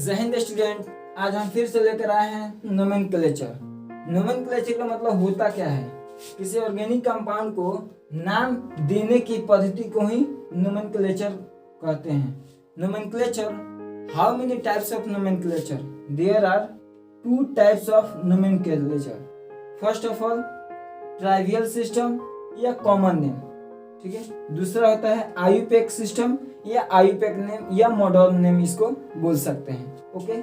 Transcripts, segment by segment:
जय हिंद स्टूडेंट, आज हम फिर से लेकर आए हैं नोमेनक्लेचर। नोमेनक्लेचर का मतलब होता क्या है? किसी ऑर्गेनिक कंपाउंड को नाम देने की पद्धति को ही नोमेनक्लेचर कहते हैं। Nomenclature, how many types of nomenclature? There are 2 types of nomenclature. First of all trivial system या कॉमन नेम, ठीक है। दूसरा होता है आयुपेक सिस्टम या आयुपेक नेम या मॉडर्न नेम, इसको बोल सकते हैं। ओके,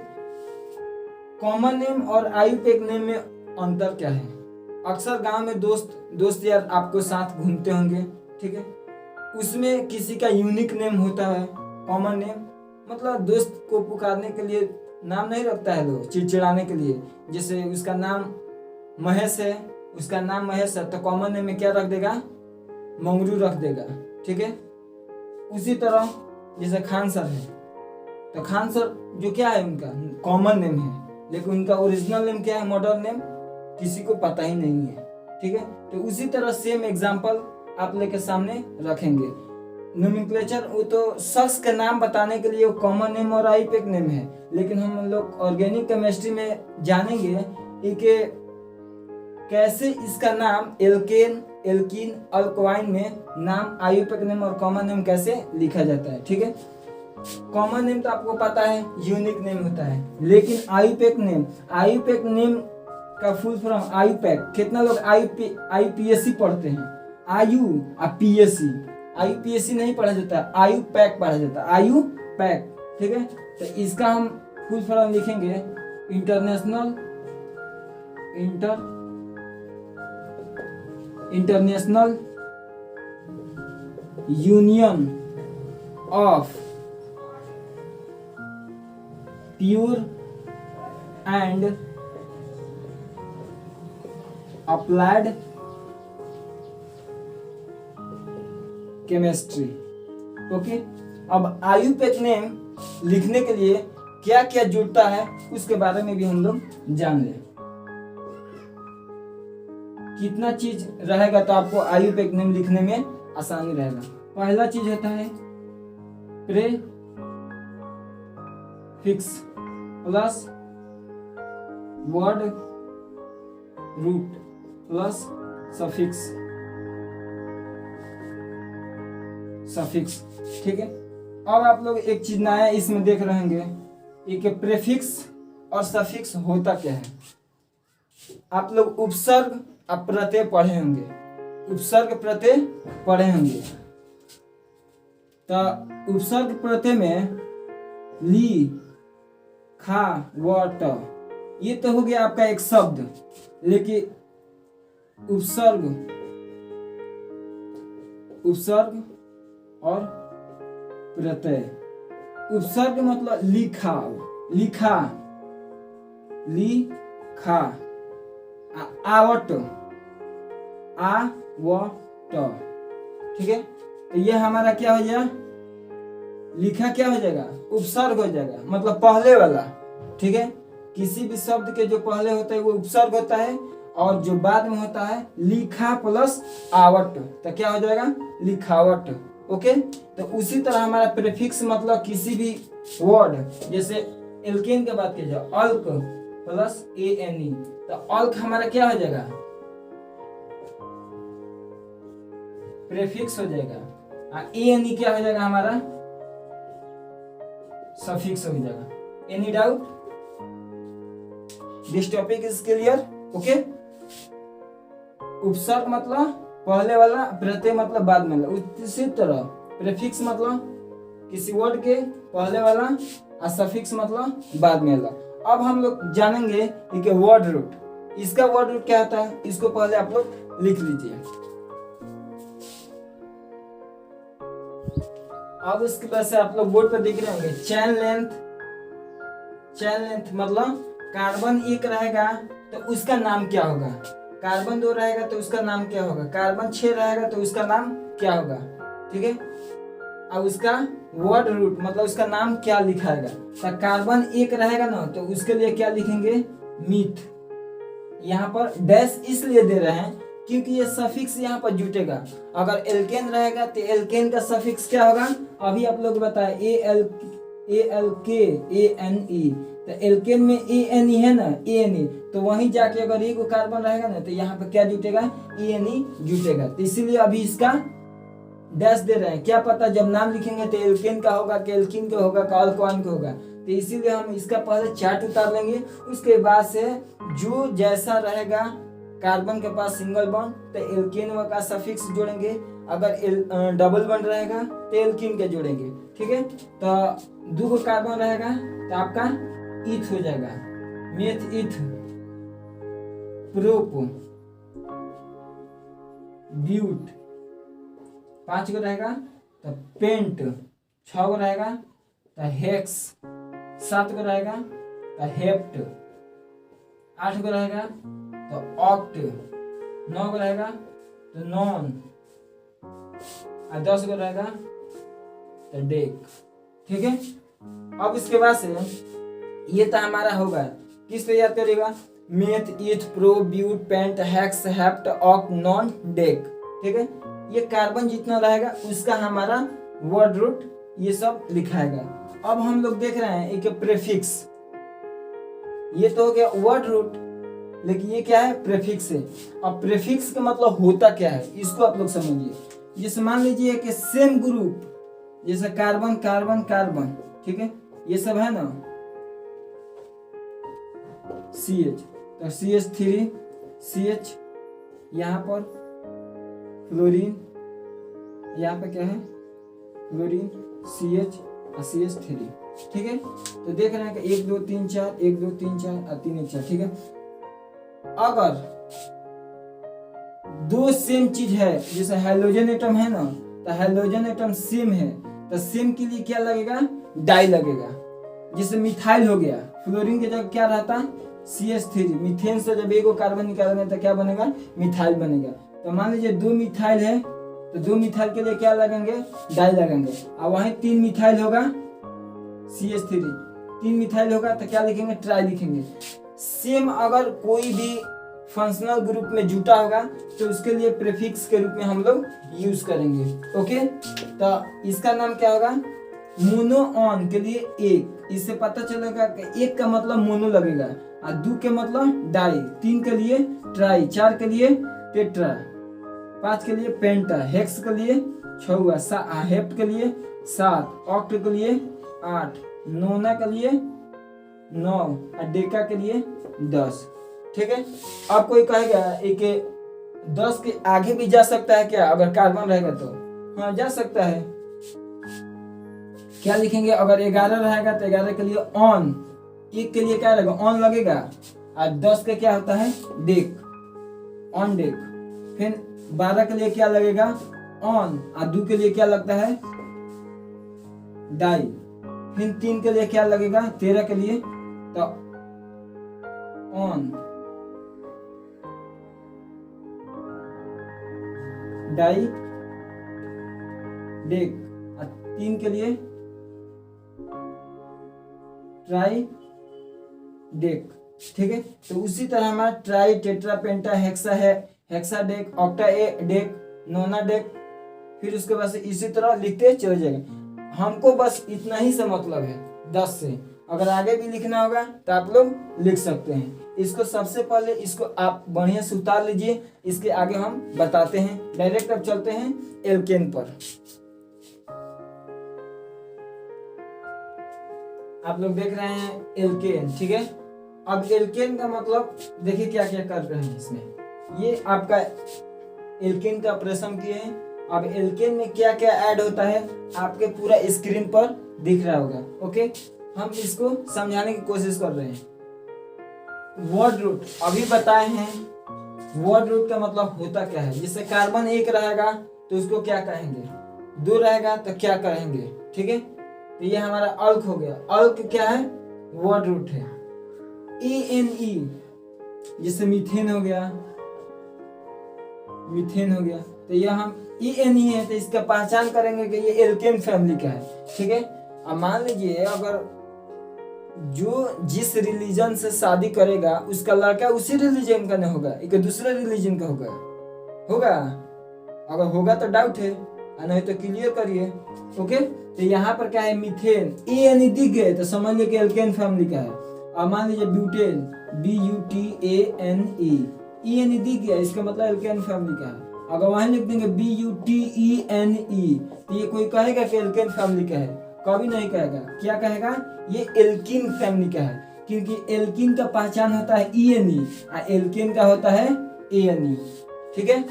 कॉमन नेम और आयुपेक नेम में अंतर क्या है? अक्सर गांव में दोस्त यार आपको साथ घूमते होंगे, ठीक है। उसमें किसी का यूनिक नेम होता है। कॉमन नेम मतलब दोस्त को पुकारने के लिए नाम नहीं रखता है लोग, चिड़चिड़ाने के लिए। जैसे उसका नाम महेश है, उसका नाम महेश है, तो कॉमन नेम में क्या रख देगा? मंगरू रख देगा, ठीक है। उसी तरह जैसे खान सर है, तो खान सर जो क्या है, उनका कॉमन नेम है, लेकिन उनका ओरिजिनल नेम क्या है, मॉडर्न नेम, किसी को पता ही नहीं है, ठीक है। तो उसी तरह सेम एग्जांपल आप लेके सामने रखेंगे। नोमेनक्लेचर वो तो शख्स का नाम बताने के लिए वो कॉमन नेम और आयुपेक नेम है, लेकिन हम लोग ऑर्गेनिक केमिस्ट्री में जानेंगे कि कैसे इसका नाम एल्केन, एल्कीन, अल्कोइन में नाम आयुपेक नेम और कॉमन नेम कैसे लिखा जाता है, ठीक है। कॉमन नेम तो आपको पता है यूनिक नेम होता है, लेकिन आयुपेक नेम का फुल फॉर्म आयुपेक। कितना लोग आईपीएससी पढ़ते हैं? आयु पीएससी, आईपीएससी नहीं पढ़ा जाता, आयुपेक पढ़ा जाता है, आयुपेक, ठीक है। तो इसका हम फुल फॉर्म लिखेंगे international union of pure and applied chemistry. Okay, अब आयुपेक नेम लिखने के लिए क्या क्या जुड़ता है उसके बारे में भी हम लोग जान लें। कितना चीज रहेगा तो आपको आयुपेक नेम लिखने में आसानी रहेगा। पहला चीज होता है prefix plus word root plus suffix, ठीक है। अब आप लोग एक चीज नया इसमें देख रहे होंगे, एक प्रेफिक्स और सफिक्स होता क्या है। आप लोग उपसर्ग प्रत्यय पढ़े होंगे, तो उपसर्ग प्रत्यय में ली, खा, व, ट, ये तो हो गया आपका एक शब्द। लेकिन उपसर्ग और प्रत्यय। उपसर्ग मतलब लिखा, आवट, ठीक है। तो ये हमारा क्या हो जाएगा? लिखा क्या हो जाएगा? उपसर्ग हो जाएगा, मतलब पहले वाला, ठीक है। किसी भी शब्द के जो पहले होता है वो उपसर्ग होता है, और जो बाद में होता है लिखा प्लस आवट, तो क्या हो जाएगा? लिखावट। ओके, तो उसी तरह हमारा प्रीफिक्स मतलब किसी भी वर्ड, जैसे एल्केन की बात की जाए, अल्क प्लस ANE, तो अल्क हमारा क्या हो जाएगा? प्रीफिक्स हो जाएगा। ANE क्या हो जाएगा? हमारा सफिक्स हो जाएगा। Any doubt? This topic is clear? Okay, उपसर्ग मतलब पहले वाला, प्रत्यय मतलब बाद में वाला। उसी तरह प्रीफिक्स मतलब किसी वर्ड के पहले वाला, और सफिक्स मतलब बाद में वाला। अब हम लोग जानेंगे कि वर्ड रूट। इसका वर्ड रूट क्या होता है, इसको पहले आप लोग लिख लीजिए। अब उसके बाद से आप लोग बोर्ड पर देख रहे होंगे चैन लेंथ मतलब कार्बन 1 रहेगा तो उसका नाम क्या होगा, कार्बन 2 रहेगा तो उसका नाम क्या होगा, कार्बन 6 रहेगा तो उसका नाम क्या होगा, ठीक है। अब उसका वर्ड रूट मतलब उसका नाम क्या लिखाएगा। तो कार्बन 1 रहेगा ना, तो उसके लिए क्या लिखेंगे? मीथ। यहाँ पर डैश इसलिए दे रहे हैं क्योंकि ये सफिक्स यहाँ पर जुटेगा। अगर एल्केन रहेगा तो एल्केन का सफिक्स क्या होगा? अभी आप लोग बताए ALKANE, तो एल्केन में ANE है ना, ANE, तो वहीं जाके अगर एगो कार्बन रहेगा ना तो यहाँ पे क्या जुटेगा, ANE जुटेगा। तो इसीलिए अभी इसका डैश दे रहे हैं, क्या पता जब नाम लिखेंगे तो एल्केन का होगा कि एल्किन का होगा कि अल्कोहल का होगा। तो इसीलिए हम इसका पहले चार्ट उतार लेंगे, उसके बाद से जो जैसा रहेगा कार्बन के पास सिंगल बॉन्ड तो एल्केन का सफिक्स जोड़ेंगे, अगर डबल बॉन्ड रहेगा तो एल्किन के जोड़ेंगे। ठीक है, तो दो गो कार्बन रहेगा तो आपका ईथ हो जाएगा, मेथ ईथ प्रोप ब्यूट। 5 गो रहेगा तो पेंट, 6 गो रहेगा तो हेक्स, 7 गो रहेगा तो हेप्ट, 8 गो रहेगा तो ऑक्ट, 9 गो रहेगा तो नॉन, और 10 गो रहेगा तो डेक। ठीक है, अब इसके बाद से ये तो हमारा होगा, किस पे याद करेगा, meth eth pro but pent hex hept oct non dec. ठीक है, ये कार्बन जितना रहेगा उसका हमारा वर्ड रूट ये सब लिखाएगा। अब हम लोग देख रहे हैं एक प्रेफिक्स, ये तो हो गया वर्ड रूट, लेकिन ये क्या है, प्रेफिक्स है। अब प्रेफिक्स का मतलब होता क्या है इसको आप लोग समझिए। जैसे मान लीजिए कि सेम ग्रुप, जैसे कार्बन कार्बन कार्बन, ठीक है, ये सब है ना, CH, तो CH3 CH, यहाँ पर फ्लोरीन, यहाँ पे क्या है फ्लोरीन CH और CH3। ठीक है, तो देख रहे हैं कि 1 2 3 4 1 2 3 4 और 3 1 4। ठीक है, अगर दो सेम चीज है, जैसे हाइड्रोजन एटम है ना, तो हाइड्रोजन एटम सेम है तो सेम के लिए क्या लगेगा, डाई लगेगा। जैसे मिथाइल हो गया, फ्लोरीन की जगह क्या रहता, CH3, मीथेन से जब एगो कार्बन निकालेंगे तो क्या बनेगा, मिथाइल बनेगा। तो मान लीजिए 2 मिथाइल है तो 2 मिथाइल के लिए क्या लगेंगे, डाई लगेंगे। और वहीं 3 मिथाइल होगा CH3, 3 मिथाइल होगा तो क्या लिखेंगे, ट्राई लिखेंगे। सेम अगर कोई भी फंक्शनल ग्रुप में जुटा होगा तो उसके लिए प्रीफिक्स के रूप में हम लोग यूज करेंगे। ओके, तो इसका नाम क्या होगा, मोनो ऑन के लिए 1, इससे पता चलेगा कि 1 का मतलब मोनो लगेगा, और 2 के मतलब डाई, 3 के लिए ट्राई, 4 के लिए टेट्रा, 5 के लिए पेंटा, हेक्स के लिए 6, हेप्ट के लिए 7, ऑक्ट के लिए 8, नोना के लिए 9 और डेका के लिए 10। ठीक है, अब कोई कहेगा एक 10 के आगे भी जा सकता है क्या, अगर कार्बन रहेगा तो, हाँ जा सकता है। क्या लिखेंगे, अगर 11 रहेगा तो 11 के लिए ऑन, 1 के लिए क्या लगेगा, ऑन लगेगा, और 10 के क्या होता है, डेक, ऑन डेक। फिर 12 के लिए क्या लगेगा, ऑन, और 2 के लिए क्या लगता है, डाई। फिर 3 के लिए क्या लगेगा, 13 के लिए तो ऑन, डाई, डेक, और 3 के लिए ट्राई डेक। ठीक है, तो उसी तरह हमारा ट्राई टेट्रा पेंटा हेक्सा है, hexa dec, octa dec, nona dec, फिर उसके बाद से इसी तरह लिखते चले जाएंगे। हमको बस इतना ही से मतलब है 10 से, अगर आगे भी लिखना होगा तो आप लोग लिख सकते हैं। इसको सबसे पहले इसको आप बढ़िया से उतार लीजिए, इसके आगे हम बताते हैं। डायरेक्ट अब चलते हैं एल्केन पर। आप लोग देख रहे हैं एल्केन, ठीक है। अब एल्केन का मतलब देखिए क्या क्या कर रहे हैं इसमें। ये आपका एल्केन का ऑपरेशन किए हैं। अब एल्केन में क्या क्या ऐड होता है आपके पूरा स्क्रीन पर दिख रहा होगा। ओके, हम इसको समझाने की कोशिश कर रहे हैं। वर्ड रूट अभी बताए हैं, वर्ड रूट का मतलब होता क्या है। जैसे कार्बन 1 रहेगा तो उसको क्या कहेंगे, 2 रहेगा तो क्या कहेंगे, ठीक है। तो ये हमारा अल्क हो गया। अल्क क्या है, वर्ड रूट है। ENE जैसे मीथेन हो गया, मीथेन हो गया, तो यह हम ENE है तो इसका पहचान करेंगे कि ये एल्केन फैमिली का है, ठीक है। अब मान लीजिए अगर जो जिस रिलीजन से शादी करेगा उसका लड़का उसी रिलीजन का नहीं होगा, एक दूसरे रिलीजन का होगा। अगर होगा तो डाउट है, नहीं तो क्लियर करिए। ओके, तो यहाँ पर क्या है, मीथेन, ए दिख गए तो समझ लीजिए कि एल्केन फैमिली का है। अब मान लीजिए ब्यूटेन, BUTANE, दिख गया, इसका मतलब एल्केन फैमिली का है। अगर वहां लिख देंगे BUTENE तो ये कोई कहेगा कि एल्केन फैमिली का है? कभी नहीं कहेगा। क्या कहेगा? ये एल्किन फैमिली का है, क्योंकि एल्किन का पहचान होता है ENE और एल्केन का होता है ANE। ठीक है,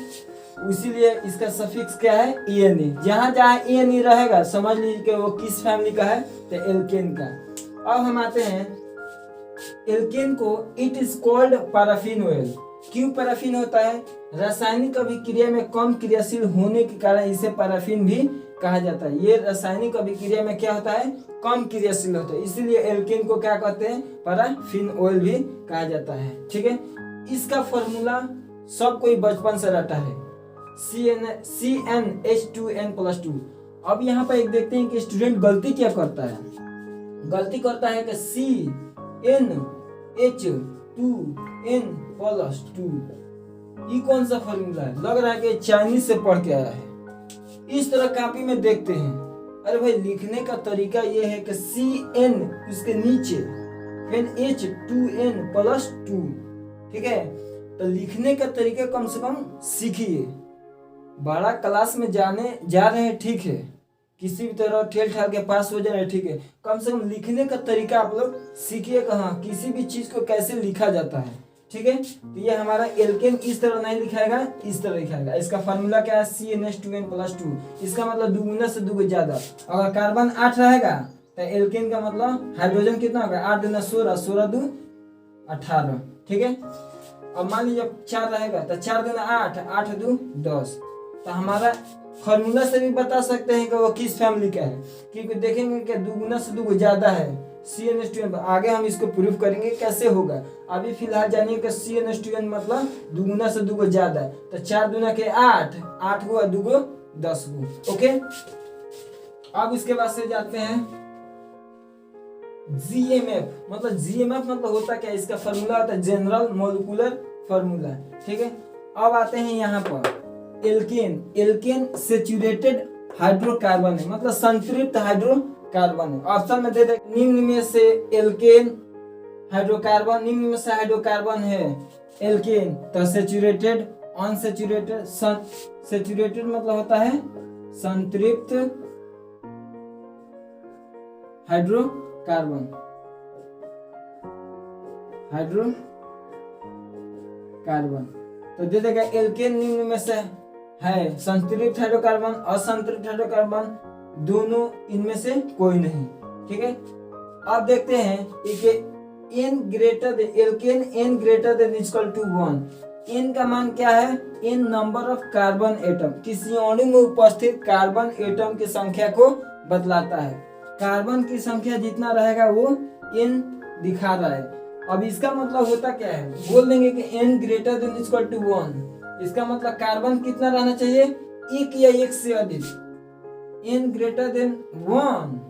इसीलिए इसका सफिक्स क्या है, ENE। जहां जहां ENE रहेगा समझ लीजिए कि वो किस फैमिली का है, तो एल्केन का। अब हम आते हैं एल्केन को, it is called paraffin oil. क्यों पैराफिन होता है? रासायनिक अभिक्रिया में कम क्रियाशील होने के कारण इसे पैराफिन भी कहा जाता है। ये रासायनिक अभिक्रिया में क्या होता है, कम क्रियाशील होता है, इसीलिए एल्केन को क्या कहते हैं, पैराफिन ऑयल भी कहा जाता है। ठीक है, इसका फॉर्मूला सब कोई बचपन से रटा है, CnH2n+2। अब यहाँ पर एक देखते हैं कि स्टूडेंट गलती क्या करता है। गलती करता है कि CnH2n+2। ये कौन सा फॉर्मूला है? लग रहा है कि चाइनीज से पढ़ के आया है। इस तरह कॉपी में देखते हैं, अरे भाई लिखने का तरीका ये है कि Cn उसके नीचे फिर H2n+2। ठीक है, तो लिखने का तरीका कम से कम सीखिए। बड़ा क्लास में जाने जा रहे हैं, ठीक है, किसी भी तरह ठेल ठाल के पास हो जाए, ठीक है, कम से कम लिखने का तरीका आप लोग सीखिए कि हाँ किसी भी चीज को कैसे लिखा जाता है। ठीक है, तो ये हमारा एल्केन इस तरह नहीं लिखाएगा, इस तरह लिखाएगा। इसका फार्मूला क्या है, CnH2n+2। इसका मतलब दुगुना से दुगुना ज्यादा। अगर कार्बन 8 रहेगा तो एल्केन का मतलब हाइड्रोजन कितना होगा, 8 दूना 16, 16 दू 18। ठीक है, अब मान लीजिए 4 रहेगा तो 4 दूना 8, 8 दू 10। तो हमारा फॉर्मूला से भी बता सकते हैं कि वो किस फैमिली का है, क्योंकि देखेंगे कि दुगुना से दुगुना ज्यादा है CnH2n। आगे हम इसको प्रूव करेंगे कैसे होगा। अभी फिलहाल जानिए कि CnH2n मतलब दुगुना से दुगुना ज्यादा है। तो 4 दूना के 8, 8 गो 2 गो 10 गो। ओके, अब इसके बाद से जाते हैं GMF। GMF मतलब होता क्या है, इसका फॉर्मूला होता है जनरल मॉलिक्यूलर फॉर्मूला। ठीक है, अब आते हैं यहाँ पर एल्केन। एल्केन सेचुरेटेड हाइड्रोकार्बन है, मतलब संतृप्त हाइड्रोकार्बन है। ऑप्शन में दे दे, निम्न में से एल्केन हाइड्रोकार्बन, निम्न में से हाइड्रोकार्बन है एल्केन, तो सेचुरेटेड, अनसेचुरेटेड। सेचुरेटेड मतलब होता है संतृप्त हाइड्रोकार्बन, तो दे देगा एल्केन निम्न में से है संतृप्त हाइड्रोकार्बन, असंतृप्त हाइड्रोकार्बन, दोनों इनमें से कोई नहीं। ठीक है, अब देखते हैं alkene n greater than equal to 1। n का मान क्या है, n number of carbon atom, किसी अणु में उपस्थित कार्बन एटम की संख्या को बतलाता है। कार्बन की संख्या जितना रहेगा वो n दिखा रहा है। अब इसका मतलब होता क्या है, बोल देंगे कि n greater than equal to 1। इसका मतलब कार्बन कितना रहना चाहिए, 1 या 1 से अधिक। n greater than 1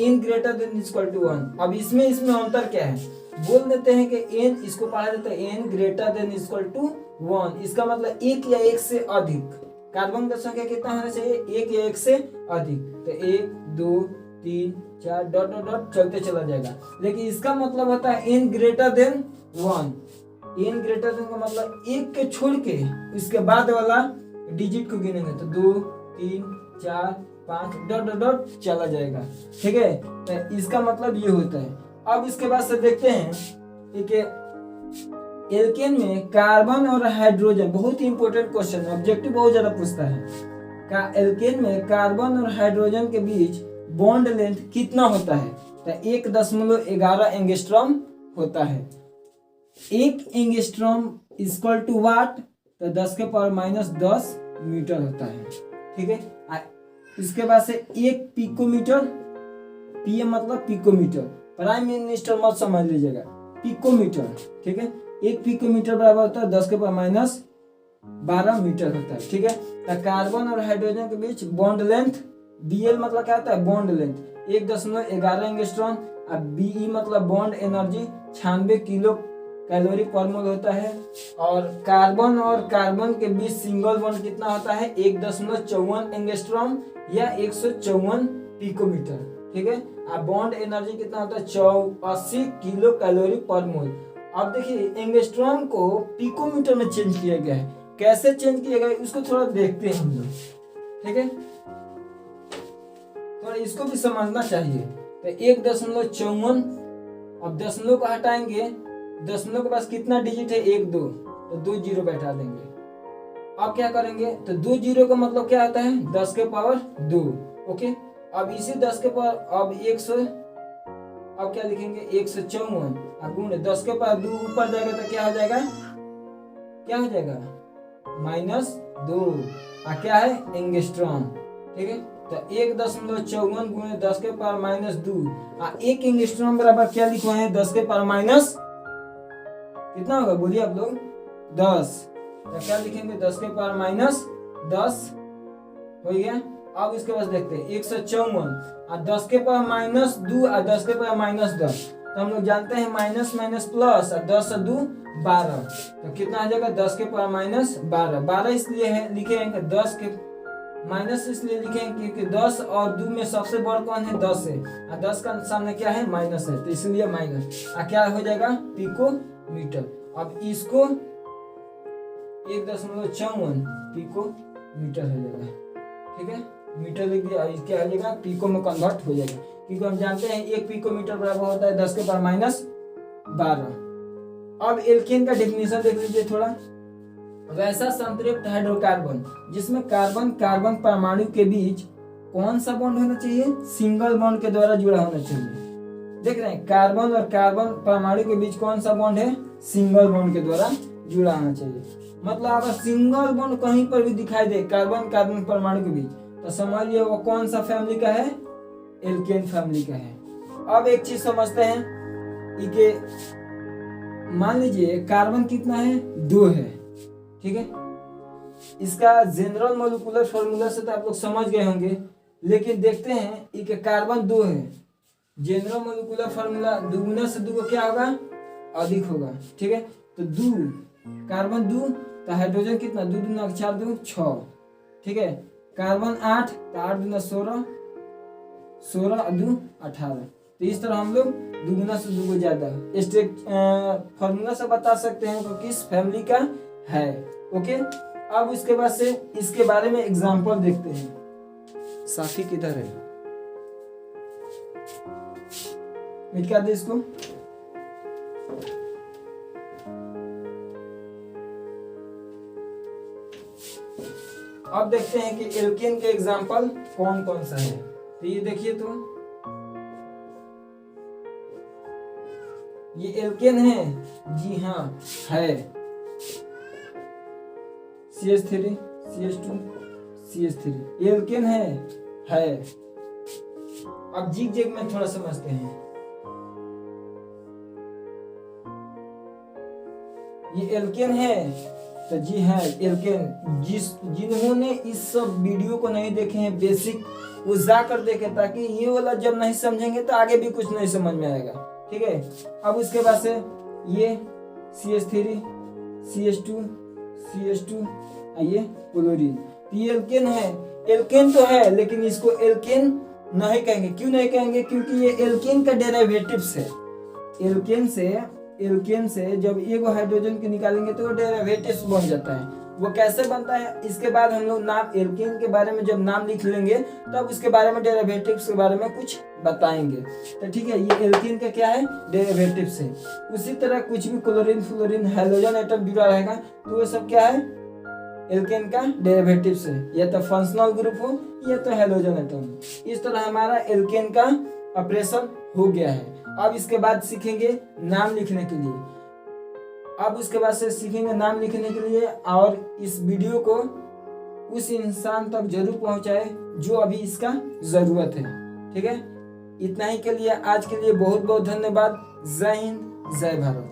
n greater than equal to 1। अब इसमें अंतर क्या है, बोल देते हैं कि n, इसको पढ़ा देते हैं n greater than equal to 1। इसका मतलब 1 या 1 से अधिक। कार्बन का संख्या कितना होना चाहिए, 1 या 1 से अधिक। तो 1 2 3 4 डॉट डॉट डॉट चलते चला जाएगा। लेकिन इसका मतलब होता है n greater than 1। n greater than का मतलब 1 के छोड़ के इसके बाद वाला डिजिट को गिनेंगे तो 2 3 4 5 डॉट डॉट डॉट चला जाएगा। ठीक है, तो इसका मतलब ये होता है। अब इसके बाद से देखते हैं कि एल्केन में कार्बन और हाइड्रोजन, बहुत ही इंपॉर्टेंट क्वेश्चन, ऑब्जेक्टिव बहुत ज्यादा पूछता है। का एल्केन में कार्बन और हाइड्रोजन के बीच बॉन्ड लेंथ कितना होता है, तो 1.11 एंगस्ट्रॉम होता है। 1 एंगस्ट्रॉम इक्वल टू वाट, तो 10⁻⁻10 मीटर होता है। ठीक है, इसके बाद से 1 पिकोमीटर, पीएम मतलब पिकोमीटर, प्राइम मिनिस्टर मत समझ लीजिएगा, पिकोमीटर। ठीक है, 1 पिकोमीटर बराबर होता है 10⁻12 मीटर होता है। ठीक है, तो कार्बन और हाइड्रोजन के बीच बॉन्ड लेंथ, Bl मतलब क्या होता है, बॉन्ड लेंथ 1.11 एंगस्ट्रॉम। अब Be मतलब बॉन्ड एनर्जी 96 कैलोरी पर मोल होता है। और कार्बन के बीच सिंगल बॉन्ड कितना होता है 1.54 एंगस्ट्रॉम या 154 पिकोमीटर। ठीक है, अब बॉन्ड एनर्जी कितना होता है 84 किलो कैलोरी पर मोल। अब देखिए एंगस्ट्रॉम को पिकोमीटर में चेंज किया गया है, कैसे चेंज किया गया है उसको थोड़ा देखते हैं हम लोग। ठीक है, थोड़ा इसको भी समझना चाहिए। तो 1.54, अब दशमलव को हटाएंगे, दशमलव के पास कितना डिजिट है 1 2, तो 2 जीरो बैठा देंगे। अब क्या करेंगे तो 2 जीरो का मतलब क्या आता है 10 के पावर 2। ओके, अब इसी 10 के पावर अब 100, अब क्या लिखेंगे 154 अब गुणे 10 के पावर 2 ऊपर जाएगा तो क्या हो जाएगा -2 क्या है एंगस्ट्रॉम। ठीक है, तो 1.54 गुणे 10 के पावर -2 एक एंगस्ट्रॉम बराबर क्या लिखवाए हैं 10 के पावर माइनस कितना होगा बोलिए आप लोग 10। तो क्या लिखेंगे 10 के पावर -10 हो गया। अब इसके बाद देखते हैं 154 और 10 के पावर -2 और 10 के पावर -10, तो हम लोग जानते हैं माइनस माइनस प्लस और 10 और 2 12, तो कितना आ जाएगा 10 के पावर -12। 12 इसलिए है लिखे हैं 10 के माइनस इसलिए लिखे हैं क्योंकि 10 और 2 में सबसे बड़ा कौन है 10 है और 10 का सामने क्या है माइनस है, तो इसलिए माइनस क्या हो जाएगा पिकोमीटर। अब इसको 1.54 पिकोमीटर हो जाएगा। ठीक है, मीटर लिख दिया, क्या हो जाएगा पिको में कन्वर्ट हो जाएगा, क्योंकि हम जानते हैं 1 पिकोमीटर बराबर होता है 10 के पावर -12। अब एल्केन का डेफिनेशन देख लीजिए थोड़ा। वैसा संतृप्त हाइड्रोकार्बन जिसमें कार्बन कार्बन परमाणु के बीच कौन सा बॉन्ड होना चाहिए सिंगल बॉन्ड के द्वारा जुड़ा होना चाहिए। देख रहे हैं कार्बन और कार्बन परमाणु के बीच कौन सा बॉन्ड है सिंगल बॉन्ड के द्वारा जुड़ा होना चाहिए। मतलब अगर सिंगल बॉन्ड कहीं पर भी दिखाई दे कार्बन कार्बन परमाणु के बीच तो समझिए वो कौन सा फैमिली का है एल्केन फैमिली का है। अब एक चीज समझते हैं कि मान लीजिए कार्बन कितना है 2 है। ठीक है, इसका जनरल मोलिकुलर फॉर्मूला से तो आप लोग समझ गए होंगे, लेकिन देखते हैं कि कार्बन 2 है, जनरल मोलिकुलर फॉर्मूला 2 से 2 क्या होगा अधिक होगा। ठीक है, तो 2 कार्बन 2 तो हाइड्रोजन कितना 2 दूना 4 2 6। ठीक है, कार्बन 8 तो 8 दूना 16 16 2 18, तो इस तरह हम लोग 2 से 2 ज्यादा फॉर्मूला से बता सकते हैं तो किस फैमिली का है। ओके, अब उसके बाद से इसके बारे में एग्जांपल देखते हैं। साथी किधर है मिट कर दे इसको। अब देखते हैं कि एल्केन के एग्जांपल कौन कौन सा है। तो ये देखिए, तो ये एल्केन है, जी हाँ है CH3 CH2 CH3 एल्केन है। अब जिग जैग में थोड़ा समझते हैं। ये एल्केन है, तो जी हाँ एल्केन। जिन्होंने इस सब वीडियो को नहीं देखे हैं बेसिक वो जाकर देखे, ताकि ये वाला जब नहीं समझेंगे तो आगे भी कुछ नहीं समझ में आएगा। ठीक है, अब उसके बाद से ये CH3 CH2 ये क्लोरीन, ये एल्केन है। एल्केन तो है लेकिन इसको एल्केन नहीं कहेंगे। क्यों नहीं कहेंगे? क्योंकि ये एल्केन का डेरिवेटिव्स है। एल्केन से जब एगो हाइड्रोजन के निकालेंगे तो वो डेरिवेटिव्स बन जाता है। वो कैसे बनता है इसके बाद हम लोग नाम एल्केन के बारे में जब नाम लिख लेंगे तब उसके बारे में डेरिवेटिव्स के बारे में कुछ बताएंगे। तो ठीक है, ये एल्केन का क्या है डेरिवेटिव्स है। उसी तरह कुछ भी क्लोरीन फ्लोरीन हैलोजन एटम जुड़ा रहेगा तो वो सब क्या है एल्केन का डेरिवेटिव्स है, या तो फंक्शनल ग्रुप हो या तो हैलोजन एटम। इस तरह हमारा एल्केन का ऑपरेशन हो गया है। अब इसके बाद सीखेंगे नाम लिखने के लिए। अब उसके बाद से सीखेंगे नाम लिखने के लिए, और इस वीडियो को उस इंसान तक जरूर पहुंचाए जो अभी इसका जरूरत है। ठीक है, इतना ही के लिए आज के लिए बहुत बहुत धन्यवाद। जय हिंद, जय भारत।